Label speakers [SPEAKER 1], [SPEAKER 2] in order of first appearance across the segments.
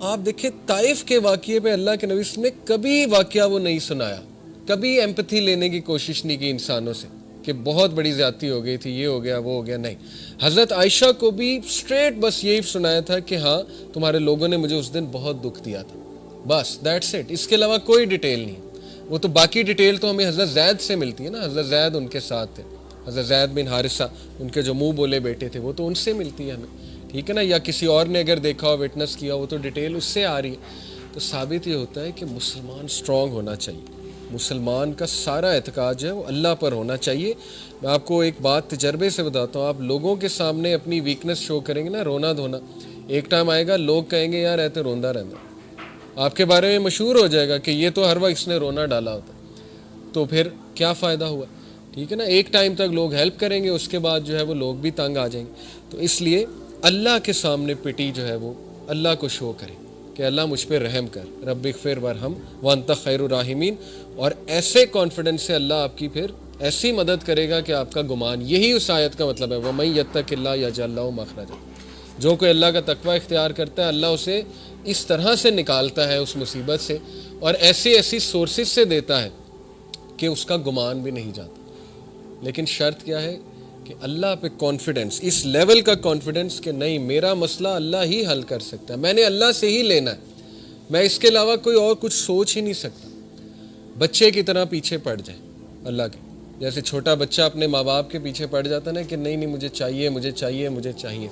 [SPEAKER 1] آپ دیکھیں طائف کے واقعے پہ اللہ کے نبی صلی اللہ علیہ وسلم نے کبھی واقعہ وہ نہیں سنایا, کبھی ایمپتھی لینے کی کوشش نہیں کی انسانوں سے کہ بہت بڑی زیادتی ہو گئی تھی, یہ ہو گیا وہ ہو گیا, نہیں. حضرت عائشہ کو بھی اسٹریٹ بس یہی سنایا تھا کہ ہاں تمہارے لوگوں نے مجھے اس دن بہت دکھ دیا تھا, بس دیٹس اٹ. اس کے علاوہ کوئی ڈیٹیل نہیں. وہ تو باقی ڈیٹیل تو ہمیں حضرت زید سے ملتی ہے نا, حضرت زید ان کے ساتھ تھے, حضرت زید بن حارثہ ان کے جو منہ بولے بیٹے تھے, وہ تو ان سے ملتی ہے ہمیں, ٹھیک ہے نا, یا کسی اور نے اگر دیکھا ہو وٹنس کیا وہ تو ڈیٹیل اس سے آ رہی ہے. تو ثابت یہ ہوتا ہے کہ مسلمان اسٹرانگ ہونا چاہیے, مسلمان کا سارا اعتقاد جو ہے وہ اللہ پر ہونا چاہیے. میں آپ کو ایک بات تجربے سے بتاتا ہوں, آپ لوگوں کے سامنے اپنی ویکنس شو کریں گے نا, رونا دھونا, ایک ٹائم آئے گا لوگ کہیں گے یار ایسے روندا رہنا, آپ کے بارے میں مشہور ہو جائے گا کہ یہ تو ہر وقت اس نے رونا ڈالا ہوتا, تو پھر کیا فائدہ ہوا, ٹھیک ہے نا. ایک ٹائم تک لوگ ہیلپ کریں گے, اس کے بعد جو ہے وہ لوگ بھی تنگ آ جائیں گے. تو اس لیے اللہ کے سامنے پٹی جو ہے وہ اللہ کو شو کریں کہ اللہ مجھ پہ رحم کر, رب اغفر ورحم وانت خیر الراحمین, اور ایسے کانفیڈنس سے اللہ آپ کی پھر ایسی مدد کرے گا کہ آپ کا گمان, یہی اس آیت کا مطلب ہے, وَمَن یتق اللہ یجعل لہ مخرجا. جو کوئی اللہ کا تقوی اختیار کرتا ہے اللہ اسے اس طرح سے نکالتا ہے اس مصیبت سے, اور ایسی ایسی سورسز سے دیتا ہے کہ اس کا گمان بھی نہیں جاتا. لیکن شرط کیا ہے کہ اللہ پہ کانفیڈنس, اس لیول کا کانفیڈنس کہ نہیں میرا مسئلہ اللہ ہی حل کر سکتا ہے, میں نے اللہ سے ہی لینا ہے, میں اس کے علاوہ کوئی اور کچھ سوچ ہی نہیں سکتا. بچے کی طرح پیچھے پڑ جائیں اللہ کے, جیسے چھوٹا بچہ اپنے ماں باپ کے پیچھے پڑ جاتا ہے نا کہ نہیں نہیں مجھے چاہیے مجھے چاہیے مجھے چاہیے,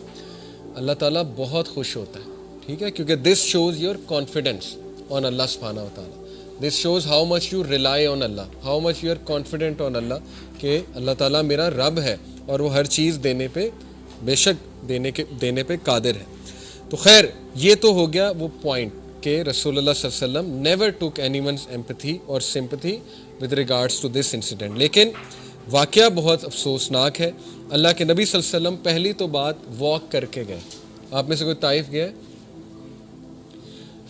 [SPEAKER 1] اللہ تعالیٰ بہت خوش ہوتا ہے, ٹھیک ہے, کیونکہ this shows your confidence on اللہ سبحانہ و تعالیٰ. This shows how much you rely on اللہ, how much you are confident on اللہ کہ اللہ تعالیٰ میرا رب ہے اور وہ ہر چیز دینے پہ بے شک دینے پہ قادر ہے. تو خیر یہ تو ہو گیا وہ پوائنٹ کہ رسول اللہ صلی اللہ علیہ وسلم never took any ones empathy اور sympathy with regards to this incident. لیکن واقعہ بہت افسوسناک ہے. اللہ کے نبی صلی اللہ علیہ وسلم پہلی تو بات واک کر کے گئے. آپ میں سے کوئی طائف گیا ہے؟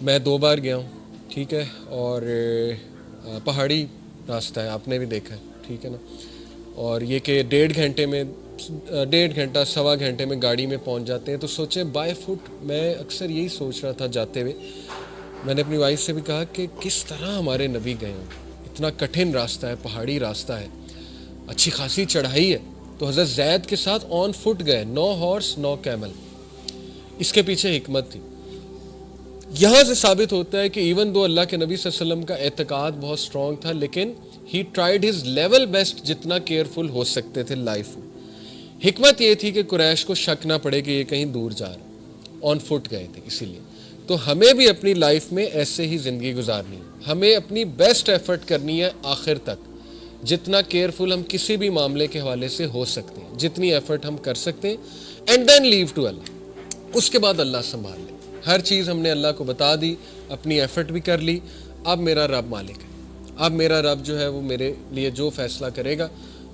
[SPEAKER 1] میں 2 بار گیا ہوں, ٹھیک ہے, اور پہاڑی راستہ ہے, آپ نے بھی دیکھا ہے, ٹھیک ہے نا, اور یہ کہ 1.5 گھنٹے میں 1.5 گھنٹہ 1.25 گھنٹے میں گاڑی میں پہنچ جاتے ہیں. تو سوچیں بائی فٹ, میں اکثر یہی سوچ رہا تھا جاتے ہوئے, میں نے اپنی وائف سے بھی کہا کہ کس طرح ہمارے نبی گئے ہوں, اتنا کٹھن راستہ ہے, پہاڑی راستہ ہے, اچھی خاصی چڑھائی ہے. تو حضرت زید کے ساتھ آن فٹ گئے, 9 ہارس 9 کیمل. اس کے پیچھے حکمت تھی. یہاں سے ثابت ہوتا ہے کہ ایون دو اللہ کے نبی صلی اللہ علیہ وسلم کا اعتقاد بہت اسٹرانگ تھا, لیکن ہی ٹرائیڈ ہز لیول بیسٹ جتنا کیئرفل ہو سکتے تھے لائف میں. حکمت یہ تھی کہ قریش کو شک نہ پڑے کہ یہ کہیں دور جا رہا, آن فٹ گئے تھے اسی لیے. تو ہمیں بھی اپنی لائف میں ایسے ہی زندگی گزارنی ہے, ہمیں اپنی بیسٹ ایفرٹ کرنی ہے آخر تک, جتنا کیئرفل ہم کسی بھی معاملے کے حوالے سے ہو سکتے ہیں, جتنی ایفرٹ ہم کر سکتے ہیں, اینڈ دین لیو ٹو اللہ. اس کے بعد اللہ سنبھال لے. ہر چیز ہم نے اللہ کو بتا دی, اپنی ایفرٹ بھی کر لی, اب میرا رب مالک ہے, اب میرا رب جو ہے وہ میرے لیے جو فیصلہ کرے گا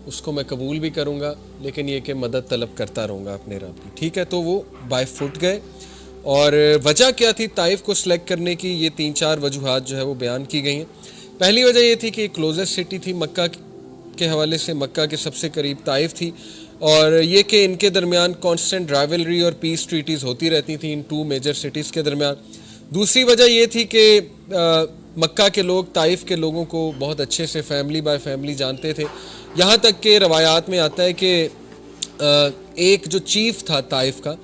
[SPEAKER 1] اس کو میں قبول بھی کروں گا, لیکن یہ کہ مدد طلب کرتا رہوں گا اپنے رب کی, ٹھیک ہے. تو وہ بائی فٹ گئے. اور وجہ کیا تھی طائف کو سلیکٹ کرنے کی, یہ 3-4 وجوہات جو ہے وہ بیان کی گئی ہیں. پہلی وجہ یہ تھی کہ کلوزسٹ سٹی تھی مکہ کے حوالے سے, مکہ کے سب سے قریب طائف تھی, اور یہ کہ ان کے درمیان کانسٹنٹ رائیولری اور پیس ٹریٹیز ہوتی رہتی تھیں ان 2 میجر سٹیز کے درمیان. دوسری وجہ یہ تھی کہ مکہ کے لوگ طائف کے لوگوں کو بہت اچھے سے فیملی بائی فیملی جانتے تھے, یہاں تک کہ روایات میں آتا ہے کہ ایک جو چیف تھا طائف کا,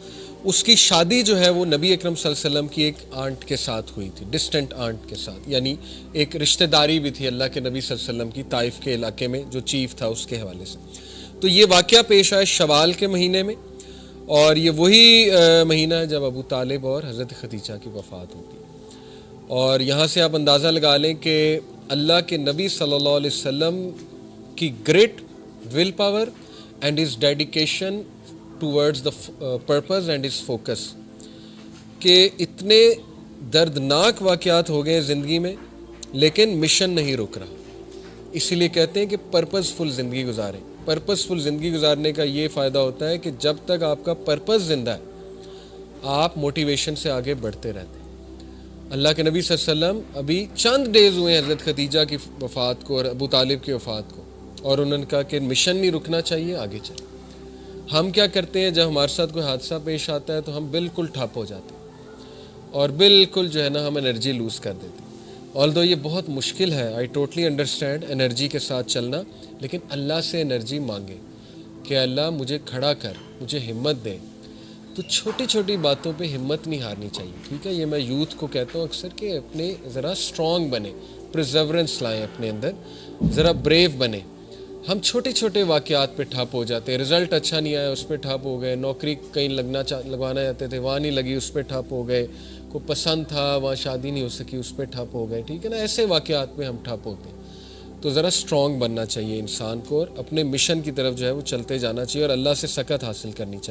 [SPEAKER 1] اس کی شادی جو ہے وہ نبی اکرم صلی اللہ علیہ وسلم کی ایک آنٹ کے ساتھ ہوئی تھی, ڈسٹنٹ آنٹ کے ساتھ, یعنی ایک رشتہ داری بھی تھی اللہ کے نبی صلی اللہ علیہ وسلم کی طائف کے علاقے میں جو چیف تھا اس کے حوالے سے. تو یہ واقعہ پیش آئے شوال کے مہینے میں, اور یہ وہی مہینہ ہے جب ابو طالب اور حضرت خدیجہ کی وفات ہوتی ہے. اور یہاں سے آپ اندازہ لگا لیں کہ اللہ کے نبی صلی اللہ علیہ وسلم کی great will power and his dedication towards the purpose and his focus, کہ اتنے دردناک واقعات ہو گئے زندگی میں لیکن مشن نہیں رک رہا. اسی لیے کہتے ہیں کہ پرپز فل زندگی گزاریں. پرپز فل زندگی گزارنے کا یہ فائدہ ہوتا ہے کہ جب تک آپ کا پرپز زندہ ہے آپ موٹیویشن سے آگے بڑھتے رہتے ہیں. اللہ کے نبی صلی اللہ علیہ وسلم ابھی چند ڈیز ہوئے حضرت خدیجہ کی وفات کو اور ابو طالب کی وفات کو, اور انہوں نے کہا کہ مشن نہیں رکنا چاہیے, آگے چلیں. ہم کیا کرتے ہیں جب ہمارے ساتھ کوئی حادثہ پیش آتا ہے تو ہم بالکل ٹھپ ہو جاتے ہیں, اور بالکل جو ہے نا ہم انرجی لوز کر دیتے ہیں. آلدو یہ بہت مشکل ہے, آئی ٹوٹلی انڈرسٹینڈ انرجی کے ساتھ چلنا, لیکن اللہ سے انرجی مانگے کہ اللہ مجھے کھڑا کر, مجھے ہمت دے. تو چھوٹی چھوٹی باتوں پہ ہمت نہیں ہارنی چاہیے, ٹھیک ہے. یہ میں یوتھ کو کہتا ہوں اکثر کہ اپنے ذرا اسٹرانگ بنے, پرزیورنس لائیں اپنے اندر, ذرا بریو بنے. ہم چھوٹے چھوٹے واقعات پہ ٹھپ ہو جاتے ہیں, رزلٹ اچھا نہیں آیا اس پہ ٹھپ ہو گئے, نوکری کہیں لگوانا چاہتے تھے وہاں نہیں لگی اس پہ ٹھپ ہو گئے, کو پسند تھا وہاں شادی نہیں ہو سکی اس پہ ٹھپ ہو گئے, ٹھیک ہے نا. ایسے واقعات پہ ہم ٹھپ ہوتے ہیں. تو ذرا اسٹرانگ بننا چاہیے انسان کو, اور اپنے مشن کی طرف جو ہے وہ چلتے جانا چاہیے, اور اللہ سے سکت حاصل کرنی چاہیے.